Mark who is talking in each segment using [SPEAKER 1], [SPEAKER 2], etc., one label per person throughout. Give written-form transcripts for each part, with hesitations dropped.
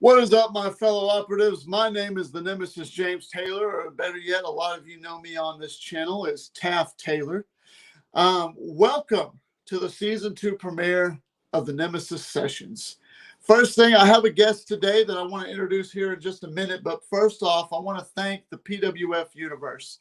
[SPEAKER 1] What is up, my fellow operatives? My name is the Nemesis James Taylor, or better yet, a lot of you know me on this channel as Taft Taylor. Welcome to the Season 2 premiere of the Nemesis Sessions. First thing, I have a guest today that I want to introduce here in just a minute, but first off, I want to thank the PWF universe.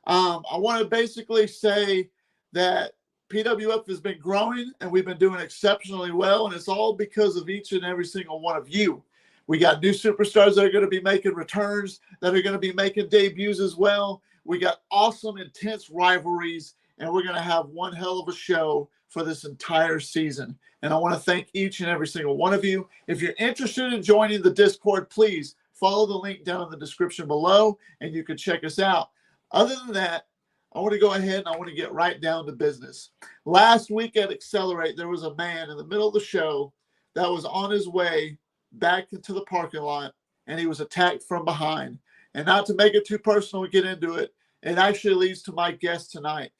[SPEAKER 1] I want to basically say that PWF has been growing and we've been doing exceptionally well, and it's all because of each and every single one of you. We got new superstars that are going to be making returns, that are going to be making debuts as well. We got awesome, intense rivalries, and we're going to have one hell of a show for this entire season. And I want to thank each and every single one of you. If you're interested in joining the Discord, please follow the link down in the description below, and you can check us out. Other than that, I want to go ahead and I want to get right down to business. Last week at Accelerate, there was a man in the middle of the show that was on his way back into the parking lot, and he was attacked from behind. And not to make it too personal and get into it, it actually leads to my guest tonight.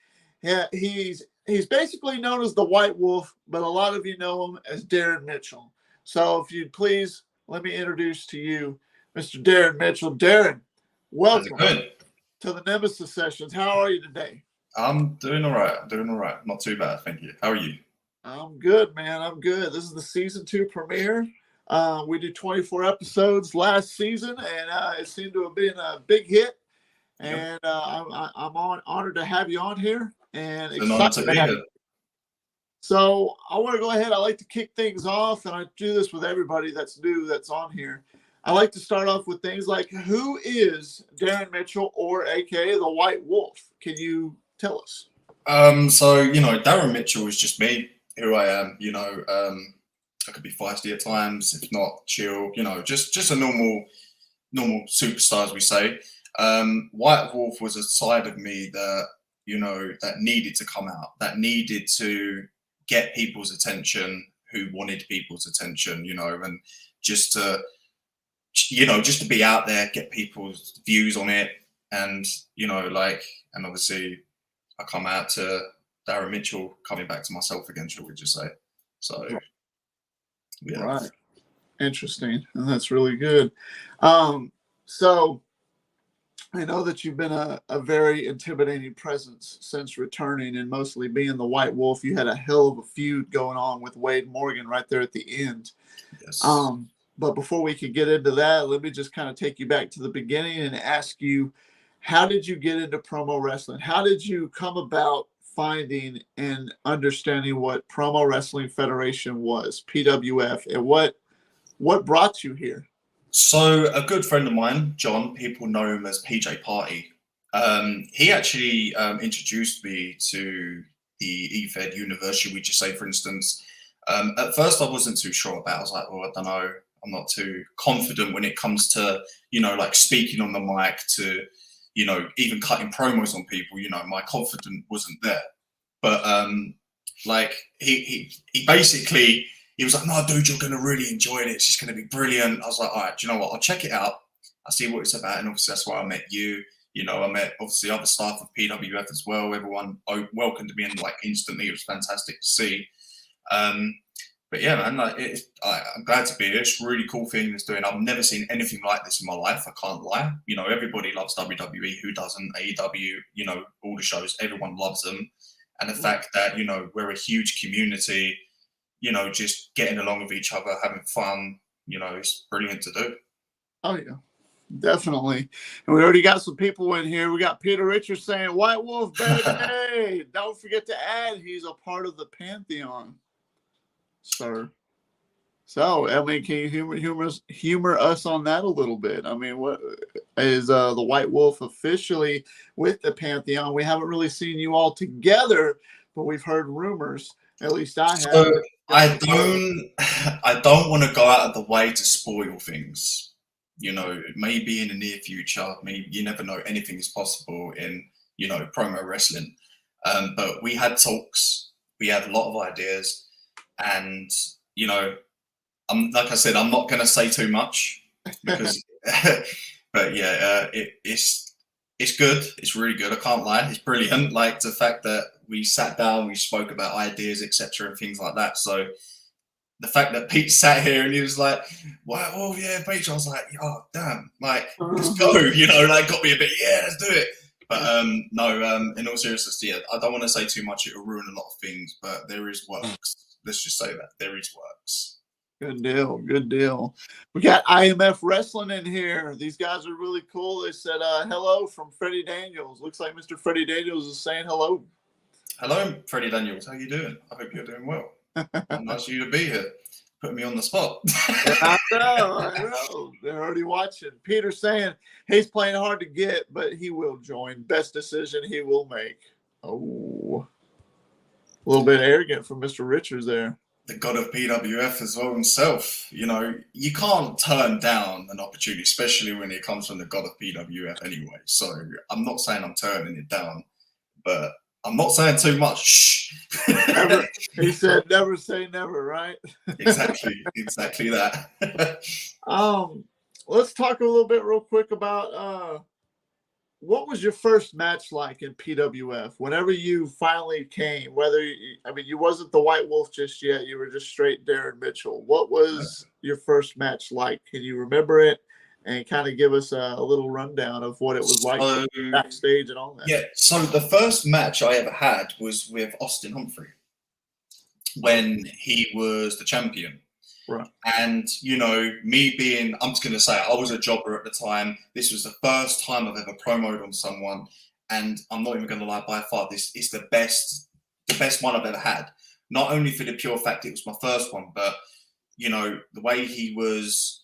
[SPEAKER 1] He's basically known as the White Wolf, but a lot of you know him as Darren Mitchell. So if you'd please let me introduce to you Mr. Darren Mitchell. Darren, welcome to the Nemesis Sessions. How are you today?
[SPEAKER 2] I'm doing all right. Not too bad, thank you. How are you?
[SPEAKER 1] I'm good, man. I'm good. This is the Season 2 premiere. We did 24 episodes last season, and it seemed to have been a big hit. And I'm honored to have you on here, and excited to have you. So I want to go ahead. I like to kick things off, and I do this with everybody that's new that's on here. I like to start off with things like, who is Darren Mitchell, or AKA the White Wolf? Can you tell us?
[SPEAKER 2] So Darren Mitchell is just me, who I am. I could be feisty at times, if not chill. Just a normal superstar, as we say. White Wolf was a side of me that that needed to come out, that needed to get people's attention, who wanted people's attention, and just to be out there, get people's views on it, and and obviously I come out to Darren Mitchell, coming back to myself again, shall we just say? So. Yeah.
[SPEAKER 1] Right. Interesting. And that's really good. So I know that you've been a very intimidating presence since returning and mostly being the White Wolf. You had a hell of a feud going on with Wade Morgan right there at the end.
[SPEAKER 2] Yes.
[SPEAKER 1] But before we could get into that, let me just kind of take you back to the beginning and ask you, how did you get into promo wrestling? How did you come about finding and understanding what Promo Wrestling Federation was, PWF, and what brought you here?
[SPEAKER 2] So a good friend of mine, John, people know him as PJ Party. He actually introduced me to the EFED University, we just say, for instance. At first, I wasn't too sure about it. I was like, well, I don't know. I'm not too confident when it comes to, speaking on the mic, to, even cutting promos on people. My confidence wasn't there. But he basically, he was like, no, dude, you're going to really enjoy this. It's going to be brilliant. I was like, all right, do you know what? I'll check it out. I'll see what it's about. And obviously that's why I met you. I met obviously other staff of PWF as well. Everyone welcomed me in instantly. It was fantastic to see. But yeah, man, I'm glad to be here. It's a really cool thing it's doing. I've never seen anything like this in my life. I can't lie. Everybody loves WWE. Who doesn't? AEW, all the shows, everyone loves them. And the fact that, we're a huge community, just getting along with each other, having fun, it's brilliant to do.
[SPEAKER 1] Oh, yeah, definitely. And we already got some people in here. We got Peter Richards saying, White Wolf, baby. Don't forget to add, he's a part of the Pantheon, sir. So, can you humor us on that a little bit? What is the White Wolf officially with the Pantheon? We haven't really seen you all together, but we've heard rumors. At least I have.
[SPEAKER 2] So I don't want to go out of the way to spoil things. Maybe in the near future, maybe you never know, anything is possible in promo wrestling. But we had talks. We had a lot of ideas, and like I said, I'm not going to say too much because, but yeah, it's good. It's really good. I can't lie. It's brilliant. The fact that we sat down, we spoke about ideas, etc., and things like that. So the fact that Pete sat here and he was like, wow, oh yeah, Rachel. I was like, oh damn, like let's go, you know, like got me a bit, yeah, let's do it. But no, in all seriousness, yeah, I don't want to say too much, it'll ruin a lot of things, but there is works. Let's just say that there is works.
[SPEAKER 1] Good deal. Good deal. We got IMF Wrestling in here. These guys are really cool. They said hello from Freddie Daniels. Looks like Mr. Freddie Daniels is saying hello.
[SPEAKER 2] Hello, Freddie Daniels. How you doing? I hope you're doing well. Nice of you to be here. Putting me on the spot.
[SPEAKER 1] I know. They're already watching. Peter's saying he's playing hard to get, but he will join. Best decision he will make. Oh, a little bit arrogant from Mr. Richards there.
[SPEAKER 2] The god of PWF as well himself. You know, you can't turn down an opportunity, especially when it comes from the god of PWF anyway. So I'm not saying I'm turning it down, but I'm not saying too much. Shh.
[SPEAKER 1] Never, he said never say never, right?
[SPEAKER 2] Exactly that.
[SPEAKER 1] Let's talk a little bit real quick about what was your first match like in PWF? Whenever you finally came, you wasn't the White Wolf just yet, you were just straight Darren Mitchell. What was your first match like? Can you remember it? And kind of give us a little rundown of what it was like backstage and all that.
[SPEAKER 2] Yeah, so the first match I ever had was with Austin Humphrey when he was the champion.
[SPEAKER 1] Right.
[SPEAKER 2] And, you know, me being, I'm just going to say, I was a jobber at the time. This was the first time I've ever promoted on someone. And I'm not even going to lie, by far, this is the best one I've ever had. Not only for the pure fact it was my first one, but, you know, the way he was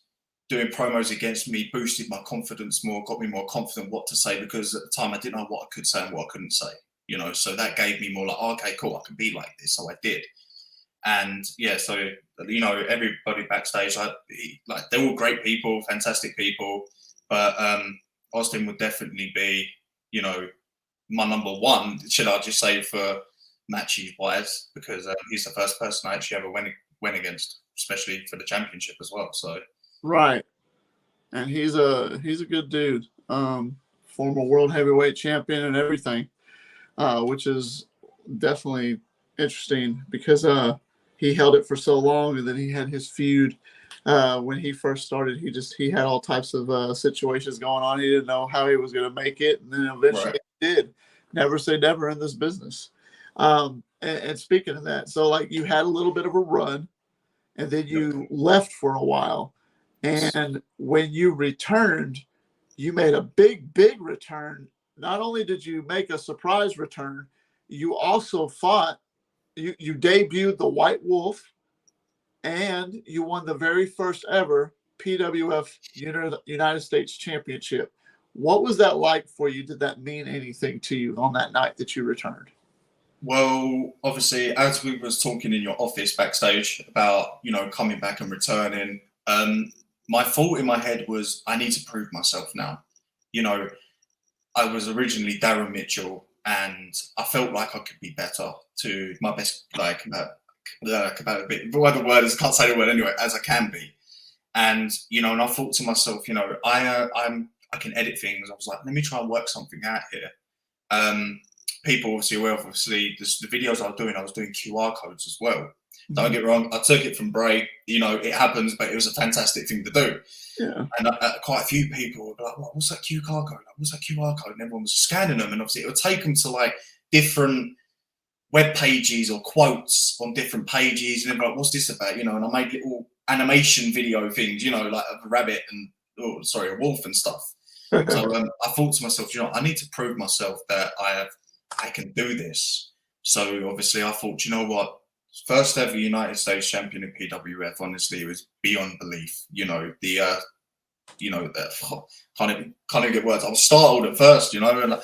[SPEAKER 2] doing promos against me boosted my confidence more, got me more confident what to say, because at the time I didn't know what I could say and what I couldn't say, you know, so that gave me more like, oh, okay, cool, I can be like this. So I did. And yeah, so, you know, everybody backstage, they're all great people, fantastic people, but Austin would definitely be, you know, my number one, should I just say, for matches wise, because he's the first person I actually ever went against, especially for the championship as well. So.
[SPEAKER 1] Right. And he's a good dude. Former world heavyweight champion and everything, which is definitely interesting because he held it for so long, and then he had his feud when he first started. He had all types of situations going on. He didn't know how he was going to make it, and then eventually he did. Never say never in this business. And speaking of that, so like you had a little bit of a run, and then you left for a while. And when you returned, you made a big return. Not only did you make a surprise return, you also fought, you debuted the White Wolf, and you won the very first ever PWF United States Championship. What was that like for you? Did that mean anything to you on that night that you returned?
[SPEAKER 2] Well, obviously, as we was talking in your office backstage about, you know, coming back and returning, my thought in my head was, I need to prove myself now. You know, I was originally Darren Mitchell, and I felt like I could be better to my best, like, about a bit, whatever the word is, can't say the word anyway, as I can be. And, you know, and I thought to myself, you know, I can edit things. I was like, let me try and work something out here. People obviously aware of, obviously, the videos I was doing QR codes as well. Don't get me wrong, I took it from Bray, you know, it happens, but it was a fantastic thing to do.
[SPEAKER 1] Yeah.
[SPEAKER 2] And quite a few people would be like, what's that QR code? What's that QR code? And everyone was scanning them. And obviously it would take them to like different web pages or quotes on different pages. And they'd be like, what's this about? You know, and I made little animation video things, you know, like a rabbit and, a wolf and stuff. So I thought to myself, you know, I need to prove myself that I can do this. So obviously I thought, you know what? First ever United States champion in PWF, honestly, it was beyond belief. You know, can't even get words. I was startled at first, you know,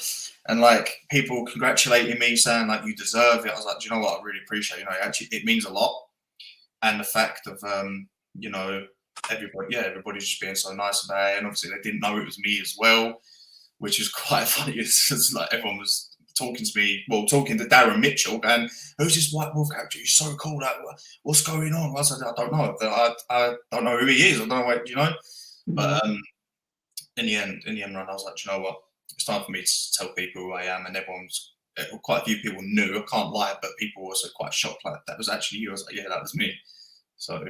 [SPEAKER 2] and like people congratulating me, saying like, you deserve it. I was like, do you know what? I really appreciate it. You know, actually, it means a lot. And the fact of, you know, everybody's just being so nice about it. And obviously they didn't know it was me as well, which was quite funny. It's like everyone was talking to me, talking to Darren Mitchell, and who's this White Wolf character? He's so cool. Like, what's going on? I said, I don't know. I don't know who he is. I don't know what, you know. Mm-hmm. But in the end, run, I was like, you know what? It's time for me to tell people who I am, and quite a few people knew. I can't lie, but people were also quite shocked. Like, that was actually you. I was like, yeah, that was me. So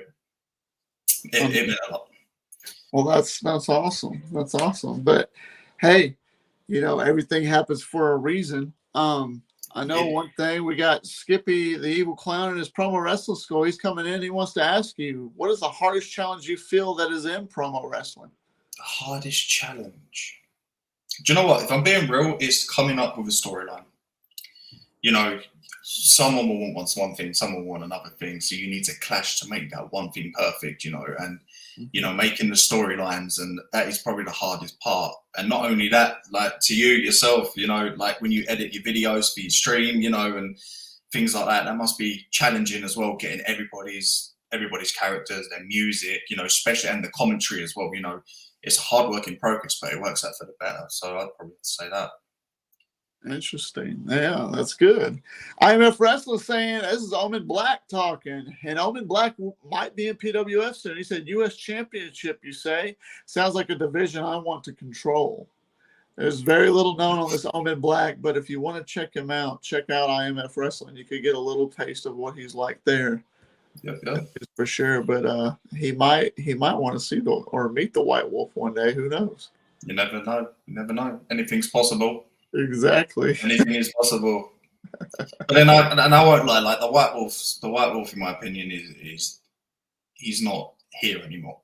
[SPEAKER 2] it meant a lot.
[SPEAKER 1] Well, that's awesome. That's awesome. But hey, everything happens for a reason. I know one thing. We got Skippy, the evil clown, in his promo wrestling school. He's coming in. He wants to ask you, what is the hardest challenge you feel that is in promo wrestling?
[SPEAKER 2] The hardest challenge. Do you know what? If I'm being real, it's coming up with a storyline. Someone will want one thing, someone will want another thing. So you need to clash to make that one thing perfect, and making the storylines, and that is probably the hardest part. And not only that, like to you yourself, like when you edit your videos for your stream, and things like that must be challenging as well, getting everybody's characters, their music, especially, and the commentary as well. It's a hard work in progress, but it works out for the better. So I'd probably say that.
[SPEAKER 1] Interesting. Yeah, that's good. IMF Wrestler saying, this is Omen Black talking, and Omen Black might be in PWF soon. He said, U.S. Championship, you say? Sounds like a division I want to control. There's very little known on this Omen Black, but if you want to check him out, check out IMF Wrestling. You could get a little taste of what he's like there.
[SPEAKER 2] Yep.
[SPEAKER 1] For sure. But he might want to see or meet the White Wolf one day. Who knows?
[SPEAKER 2] You never know. Anything's possible.
[SPEAKER 1] Exactly.
[SPEAKER 2] Anything is possible. But then I won't lie. Like the White Wolf, in my opinion, is he's not here anymore.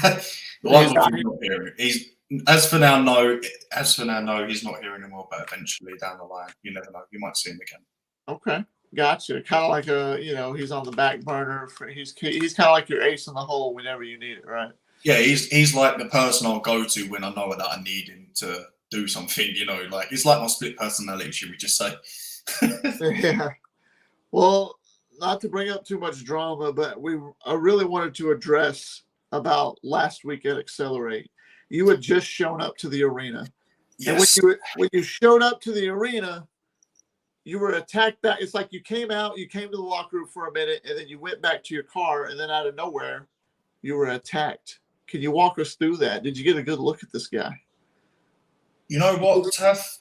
[SPEAKER 2] The White Wolf is not here. He's as for now, no. He's not here anymore. But eventually, down the line, you never know. You might see him again.
[SPEAKER 1] Okay, gotcha. Kind of like he's on the back burner. He's kind of like your ace in the hole whenever you need it, right?
[SPEAKER 2] Yeah, he's like the person I'll go to when I know that I need him to do something, like it's like my split personality, should we just say?
[SPEAKER 1] Yeah. Well, not to bring up too much drama, but I really wanted to address about last week at Accelerate. You had just shown up to the arena.
[SPEAKER 2] Yes.
[SPEAKER 1] And when you showed up to the arena, you were attacked back. It's like you came to the locker room for a minute, and then you went back to your car, and then out of nowhere, you were attacked. Can you walk us through that? Did you get a good look at this guy?
[SPEAKER 2] You know what, Taff?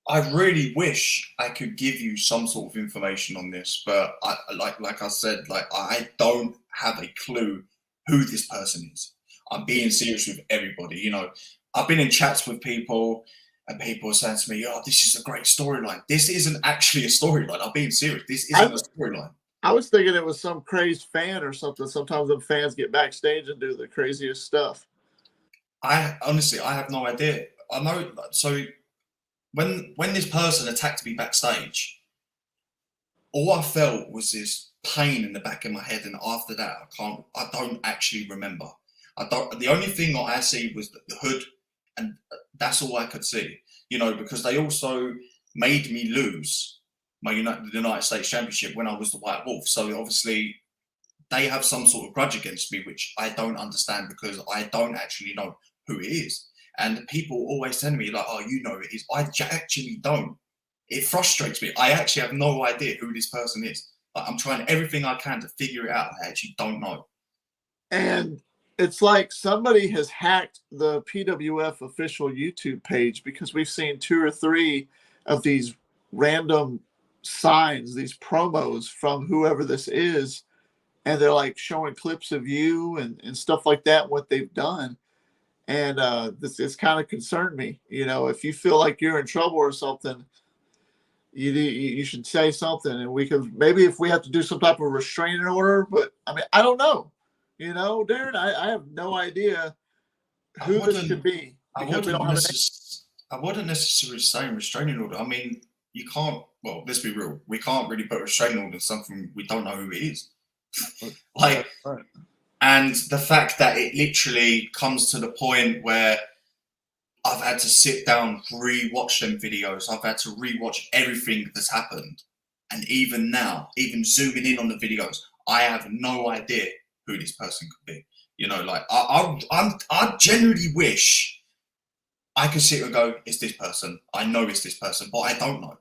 [SPEAKER 2] I really wish I could give you some sort of information on this, but like I said, I don't have a clue who this person is. I'm being serious with everybody. I've been in chats with people, and people are saying to me, "Oh, this is a great storyline." This isn't actually a storyline. I'm being serious. This isn't a storyline.
[SPEAKER 1] I was thinking it was some crazed fan or something. Sometimes the fans get backstage and do the craziest stuff.
[SPEAKER 2] I honestly have no idea. I know. So when this person attacked me backstage, all I felt was this pain in the back of my head, and after that, I don't actually remember. The only thing that I see was the hood, and that's all I could see. Because they also made me lose my United States Championship when I was the White Wolf. So obviously, they have some sort of grudge against me, which I don't understand because I don't actually know who it is. And people always tell me like, "Oh, you know it is." I actually don't. It frustrates me. I actually have no idea who this person is. I'm trying everything I can to figure it out. I actually don't know.
[SPEAKER 1] And it's like somebody has hacked the PWF official YouTube page, because we've seen 2 or 3 of these random signs, these promos from whoever this is, and they're like showing clips of you and stuff like that, what they've done. And this kind of concerned me. If you feel like you're in trouble or something, you should say something, and we could, maybe if we have to do some type of restraining order. But I mean, I don't know. Darren, I have no idea who this could be.
[SPEAKER 2] I wouldn't necessarily say restraining order. I mean, you can't. Well, let's be real. We can't really put a restraining order on something we don't know who it is. Right. And the fact that it literally comes to the point where I've had to sit down, re-watch them videos. I've had to re-watch everything that's happened. And even now, even zooming in on the videos, I have no idea who this person could be. I genuinely wish I could sit and go, "It's this person. I know it's this person," but I don't know.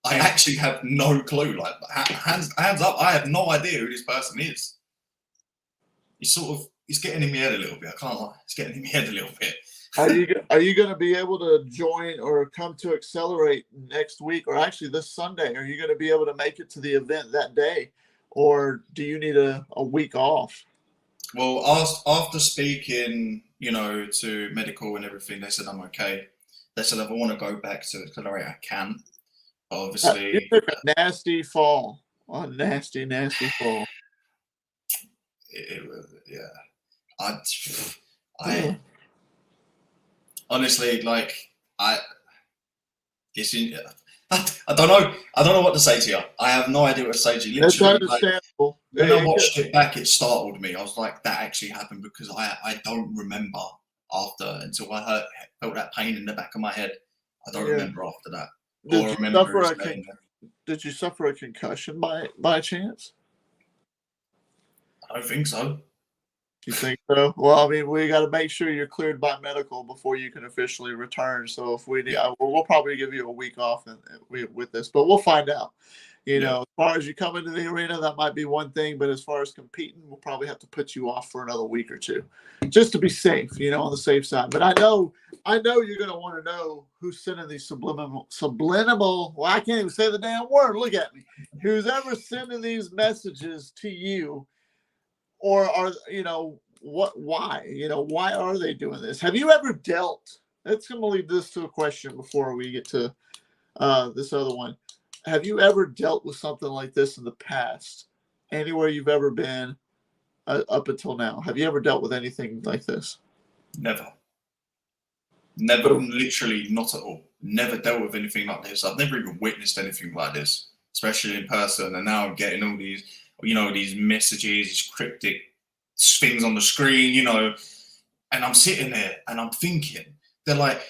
[SPEAKER 2] I actually have no clue. Like, hands up, I have no idea who this person is. It's getting in my head a little bit. I can't lie. It's getting in my head a little bit.
[SPEAKER 1] Are you going to be able to join or come to Accelerate next week, or actually this Sunday? Are you going to be able to make it to the event that day, or do you need a week off?
[SPEAKER 2] Well, after speaking, to medical and everything, they said I'm okay. They said if I want to go back to accelerate, I can. But
[SPEAKER 1] You
[SPEAKER 2] obviously,
[SPEAKER 1] took a nasty fall, a nasty, nasty fall.
[SPEAKER 2] yeah. I honestly I. It's in, I don't know. I don't know what to say to you. I have no idea what to say to you.
[SPEAKER 1] That's
[SPEAKER 2] Literally,
[SPEAKER 1] understandable.
[SPEAKER 2] when I watched it back, it startled me. I was like, that actually happened because I don't remember until I felt that pain in the back of my head. I don't remember after that.
[SPEAKER 1] Did you suffer a concussion by chance?
[SPEAKER 2] I don't think so.
[SPEAKER 1] You think so? Well, I mean, we got to make sure you're cleared by medical before you can officially return. So if we'll probably give you a week off with this, but we'll find out. As far as you come into the arena, that might be one thing, but as far as competing, we'll probably have to put you off for another week or two, just to be safe. On the safe side. But I know you're going to want to know who's sending these subliminal. Well, I can't even say the damn word. Look at me. Who's ever sending these messages to you? Or are why are they doing this? Have you ever dealt? Let's going to leave this to a question before we get to this other one. Have you ever dealt with something like this in the past? Anywhere you've ever been up until now? Have you ever dealt with anything like this?
[SPEAKER 2] Never, literally not at all. Never dealt with anything like this. I've never even witnessed anything like this, especially in person. And now I'm getting all these these messages, these cryptic things on the screen, and I'm sitting there and I'm thinking, they're like,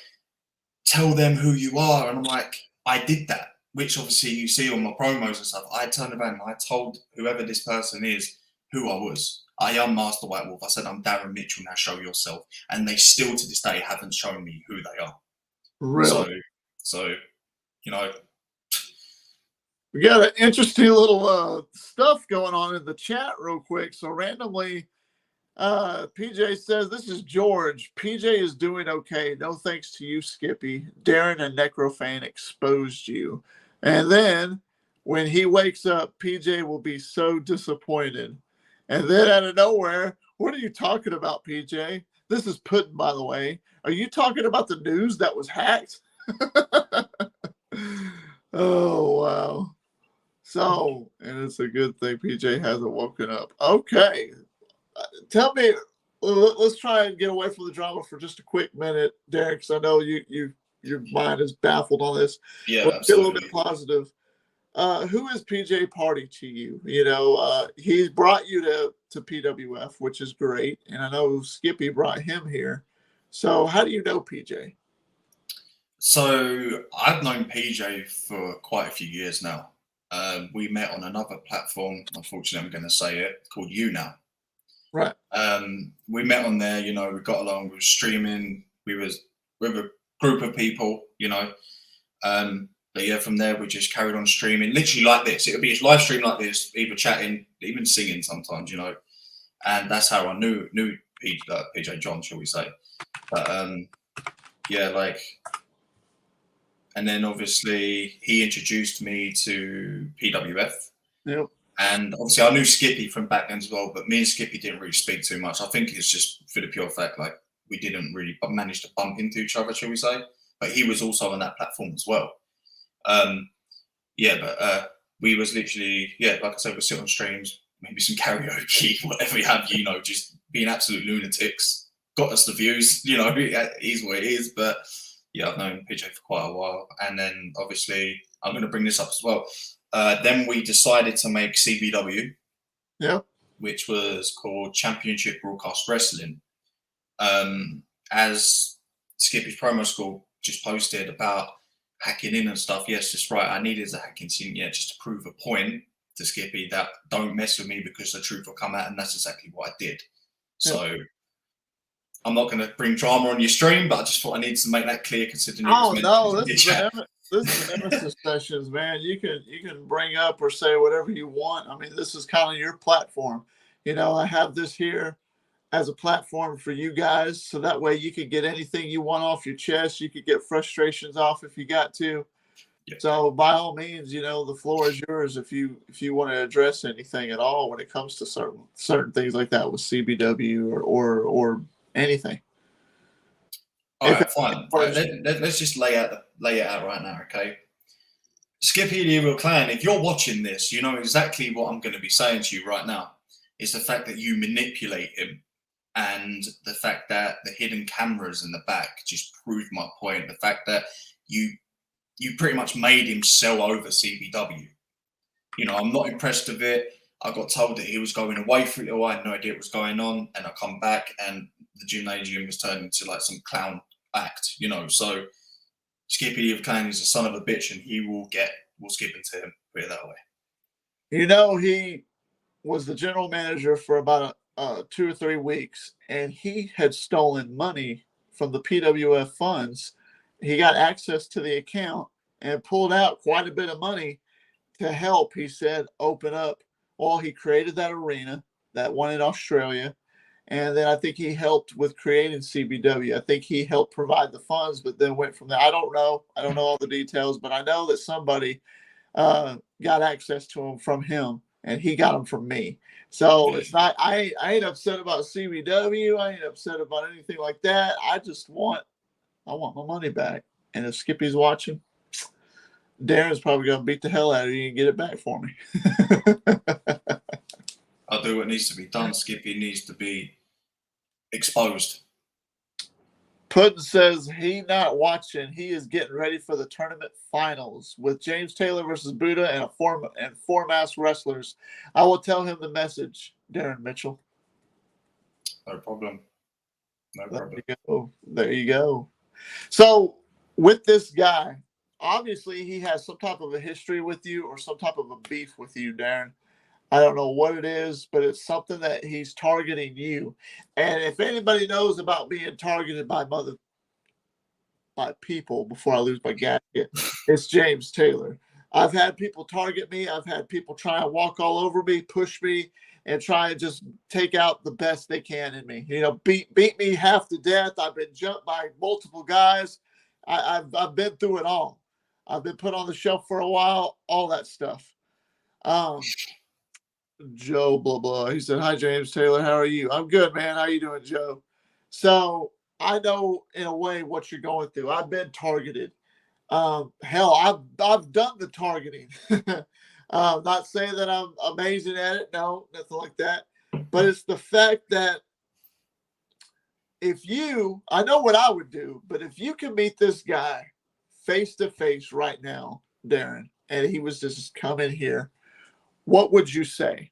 [SPEAKER 2] tell them who you are. And I'm like, I did that, which obviously you see on my promos and stuff. I turned around and I told whoever this person is who I was. I am Master White Wolf. I said, I'm Darren Mitchell, now show yourself. And they still to this day haven't shown me who they are.
[SPEAKER 1] Really?
[SPEAKER 2] So
[SPEAKER 1] we got an interesting little stuff going on in the chat real quick. So randomly, PJ says, this is George. PJ is doing okay. No thanks to you, Skippy. Darren and Necrofan exposed you. And then when he wakes up, PJ will be so disappointed. And then out of nowhere, what are you talking about, PJ? This is Puddin', by the way. Are you talking about the news that was hacked? Oh, wow. So, and it's a good thing PJ hasn't woken up. Okay. Tell me, let's try and get away from the drama for just a quick minute, Derek, because I know your mind is baffled on this.
[SPEAKER 2] Yeah,
[SPEAKER 1] let's get a little bit positive. Who is PJ Party to you? He brought you to PWF, which is great. And I know Skippy brought him here. So how do you know PJ?
[SPEAKER 2] So I've known PJ for quite a few years now. We met on another platform. Unfortunately, I'm going to say it, called You Now.
[SPEAKER 1] Right.
[SPEAKER 2] We met on there. We got along. We were streaming. We was with a group of people. But yeah, from there we just carried on streaming, literally like this. It would be a live stream like this, either chatting, even singing sometimes. And that's how I knew PJ John, shall we say? But yeah, and then obviously he introduced me to PWF.
[SPEAKER 1] Yep.
[SPEAKER 2] And obviously I knew Skippy from back then as well, but me and Skippy didn't really speak too much. I think it's just for the pure fact, we didn't really manage to bump into each other, shall we say? But he was also on that platform as well. We was literally, like I said, we sit on streams, maybe some karaoke, whatever you have, just being absolute lunatics. Got us the views, it is what it is. But yeah, I've known PJ for quite a while. And then obviously I'm going to bring this up as well. Then we decided to make CBW, which was called Championship Broadcast Wrestling. As Skippy's promo school just posted about hacking in and stuff. Yes, just right. I needed a hacking scene, just to prove a point to Skippy that don't mess with me because the truth will come out, and that's exactly what I did. So I'm not going to bring drama on your stream, but I just thought I needed to make that clear considering it was
[SPEAKER 1] this is the Nemesis sessions, man. You can bring up or say whatever you want. I mean, this is kind of your platform. I have this here as a platform for you guys, so that way you could get anything you want off your chest. You could get frustrations off if you got to.
[SPEAKER 2] Yeah.
[SPEAKER 1] So by all means, the floor is yours if you want to address anything at all when it comes to certain things like that with CBW or anything.
[SPEAKER 2] All right, fine. All right, let's just lay it out right now, okay? Skippy the Evil Clan, if you're watching this, you know exactly what I'm going to be saying to you right now. It's the fact that you manipulate him, and the fact that the hidden cameras in the back just proved my point. The fact that you pretty much made him sell over CBW. I'm not impressed with it. I got told that he was going away for a little while. I had no idea what was going on, and I come back and the gymnasium was turned into like some clown act. So Skippy the Evil Clan is a son of a bitch, and we'll skip into him. Put it that way.
[SPEAKER 1] He was the general manager for about 2 or 3 weeks, and he had stolen money from the PWF funds. He got access to the account and pulled out quite a bit of money to help, he said, open up. Well, he created that arena, that one in Australia. And then I think he helped with creating CBW. I think he helped provide the funds, but then went from there. I don't know all the details, but I know that somebody got access to them from him, and he got them from me. So it's not, I ain't upset about CBW. I ain't upset about anything like that. I want my money back. And if Skippy's watching, Darren's probably going to beat the hell out of you and get it back for me.
[SPEAKER 2] I'll do what needs to be done. Skippy needs to be exposed.
[SPEAKER 1] Puddin says he not watching. He is getting ready for the tournament finals with James Taylor versus Buddha and four masked wrestlers. I will tell him the message, Darren Mitchell.
[SPEAKER 2] No problem.
[SPEAKER 1] There you go. So with this guy, obviously he has some type of a history with you or some type of a beef with you, Darren. I don't know what it is, but it's something that he's targeting you. And if anybody knows about being targeted by people before I lose my gasket, it's James Taylor. I've had people target me. I've had people try and walk all over me, push me, and try and just take out the best they can in me. Beat me half to death. I've been jumped by multiple guys. I've been through it all. I've been put on the shelf for a while. All that stuff. Joe blah blah. He said, "Hi James Taylor, how are you?" I'm good, man. How you doing, Joe? So I know in a way what you're going through. I've been targeted. Hell, I've done the targeting. Not saying that I'm amazing at it. No, nothing like that. But it's the fact that I know what I would do, but if you can meet this guy face to face right now, Darren, and he was just coming here, what would you say?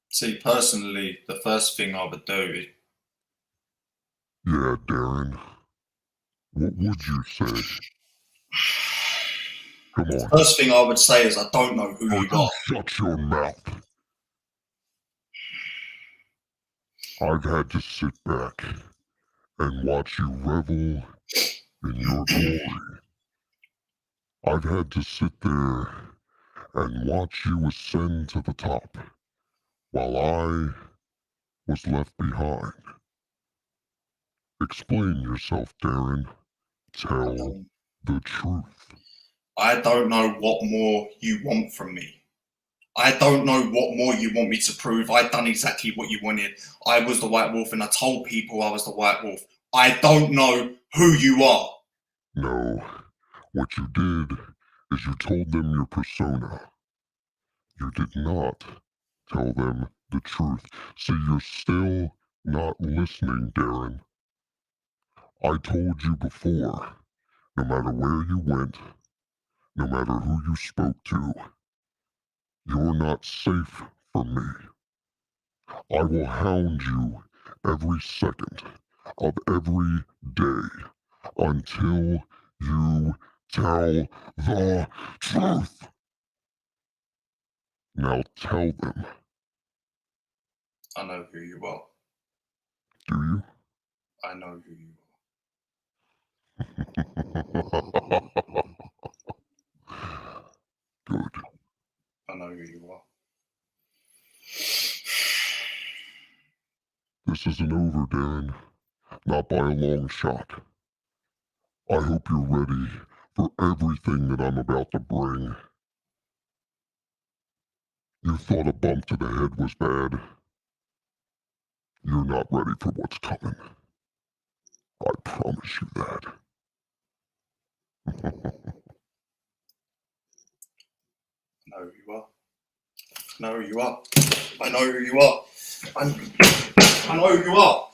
[SPEAKER 2] See, personally, the first thing I would do is...
[SPEAKER 3] Yeah, Darren. What would you say? Come on.
[SPEAKER 2] First thing I would say is I don't know who you are.
[SPEAKER 3] Shut your mouth. I've had to sit back and watch you revel in your glory. I've had to sit there and watch you ascend to the top while I was left behind. Explain yourself, Darren. Tell the truth.
[SPEAKER 2] I don't know what more you want from me. I don't know what more you want me to prove. I've done exactly what you wanted. I was the White Wolf and I told people I was the White Wolf. I don't know who you are.
[SPEAKER 3] No, what you did is you told them your persona. You did not tell them the truth. See, you're still not listening, Darren. I told you before, no matter where you went, no matter who you spoke to, you're not safe from me. I will hound you every second of every day until you tell the truth. Now tell them.
[SPEAKER 2] I know who you are.
[SPEAKER 3] Do you?
[SPEAKER 2] I know who you
[SPEAKER 3] are. Good.
[SPEAKER 2] I know who you are.
[SPEAKER 3] This isn't over, Darren. Not by a long shot. I hope you're ready for everything that I'm about to bring. You thought a bump to the head was bad. You're not ready for what's coming. I promise you that.
[SPEAKER 2] I know who you are. I know who you are. I know who you are. I know who you are.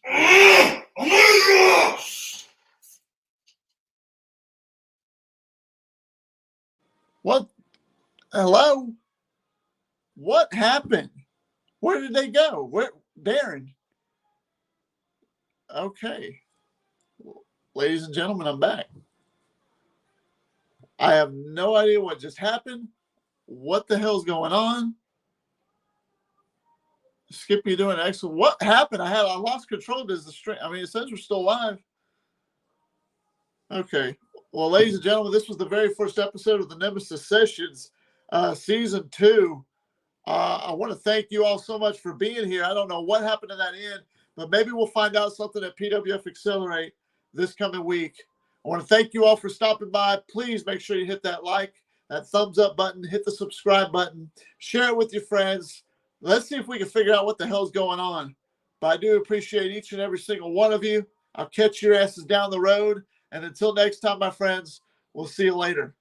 [SPEAKER 2] I know who you are.
[SPEAKER 1] What? Hello? What happened? Where did they go? Where, Darren? Okay. Ladies and gentlemen, I'm back. I have no idea what just happened. What the hell's going on? Skippy doing excellent. What happened? I lost control. Does the stream? I mean, it says we're still live. Okay. Well, ladies and gentlemen, this was the very first episode of the Nemesis Sessions, season 2. I want to thank you all so much for being here. I don't know what happened to that end, but maybe we'll find out something at PWF Accelerate this coming week. I want to thank you all for stopping by. Please make sure you hit that like, that thumbs up button, hit the subscribe button, share it with your friends. Let's see if we can figure out what the hell's going on. But I do appreciate each and every single one of you. I'll catch your asses down the road. And until next time, my friends, we'll see you later.